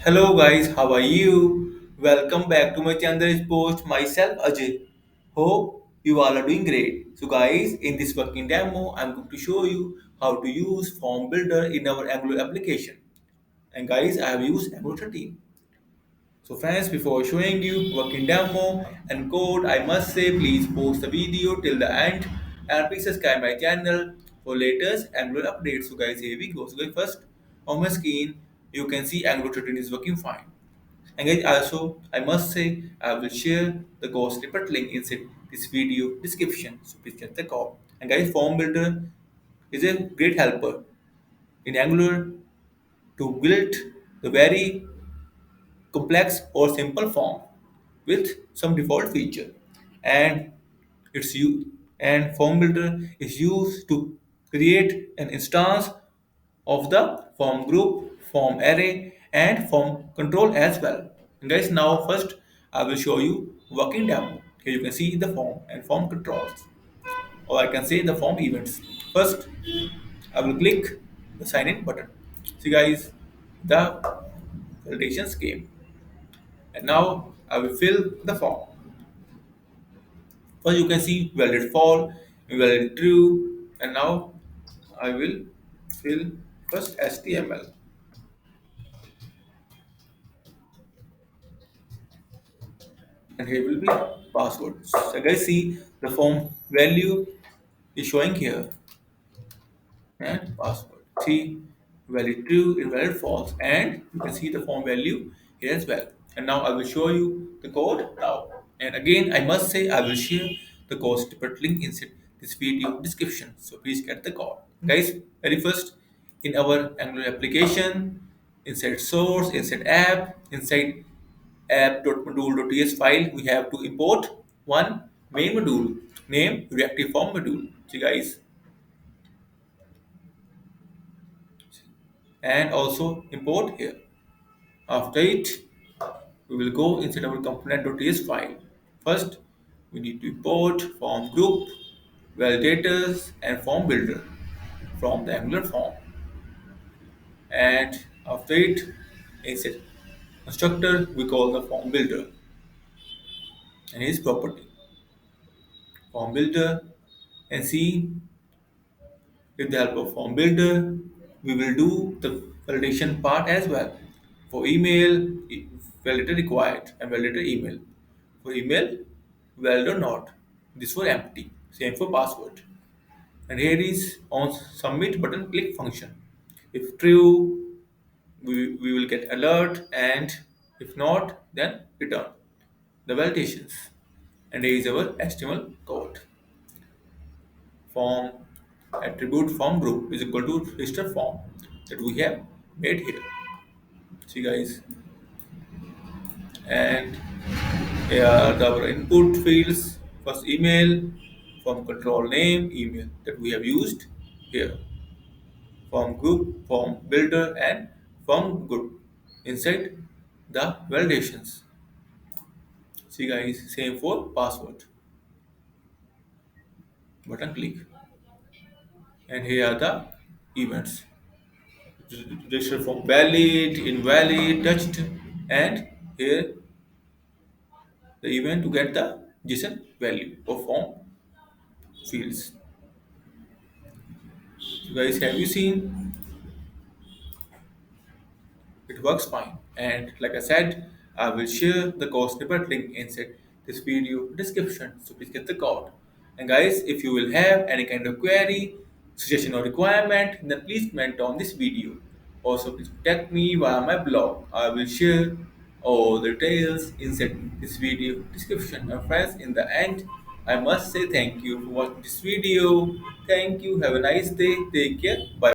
Hello guys, how are you? Welcome back to my channel post myself Ajay. Hope you all are doing great. So guys, in this working demo, I'm going to show you how to use Form Builder in our Angular application. And guys, I have used Angular 13. So friends, before showing you working demo and code, I must say please post the video till the end and please subscribe my channel for latest Angular updates. So guys, here we go. So guys, first on my screen, you can see Angular 13 is working fine. And guys, also I must say I will share the code snippet link inside this video description. So please check the code. And guys, Form Builder is a great helper in Angular to build the very complex or simple form with some default feature, and it's you and form builder is used to create an instance of the form group, form array, and form control as well. And guys, now first I will show you working demo. Here you can see the form and form controls, or I can say the form events. First I will click the sign in button. See guys, the validations came. And now I will fill the form. First you can see valid false, valid true, and now I will fill first HTML, and here will be password. So guys, see the form value is showing here and password. See valid true, invalid false, and you can see the form value here as well. And now I will show you the code now. And again, I must say I will share the code snippet link inside this video description. So please get the code. Guys, very first in our Angular application, inside source, inside app, inside app.module.ts file, we have to import one main module named reactive form module. See guys, and also import here. After it, we will go inside our component.ts file. First, we need to import form group, validators, and form builder from the Angular form. And after it, inside constructor, we call the form builder and its property. Form builder, and see, with the help of form builder, we will do the validation part as well. For email, validator required and validator email. For email, valid or not. This for empty. Same for password. And here is on submit button click function. If true, we will get alert, and if not, then return the validations. And here is our HTML code. Form attribute form group is equal to register form that we have made here. See guys, and here are our input fields. First email, form control name, email that we have used here. Form group, form builder, and form group inside the validations. See guys, same for password. Button click, and here are the events. Register form valid, invalid, touched, and here the event to get the JSON value of form fields. So guys, have you seen? It works fine. And like I said, I will share the code snippet link inside this video description. So please get the code. And guys, if you will have any kind of query, suggestion or requirement, then please comment on this video. Also, please contact me via my blog. I will share all the details inside this video description. And friends, in the end, I must say thank you for watching this video. Thank you. Have a nice day. Take care. Bye.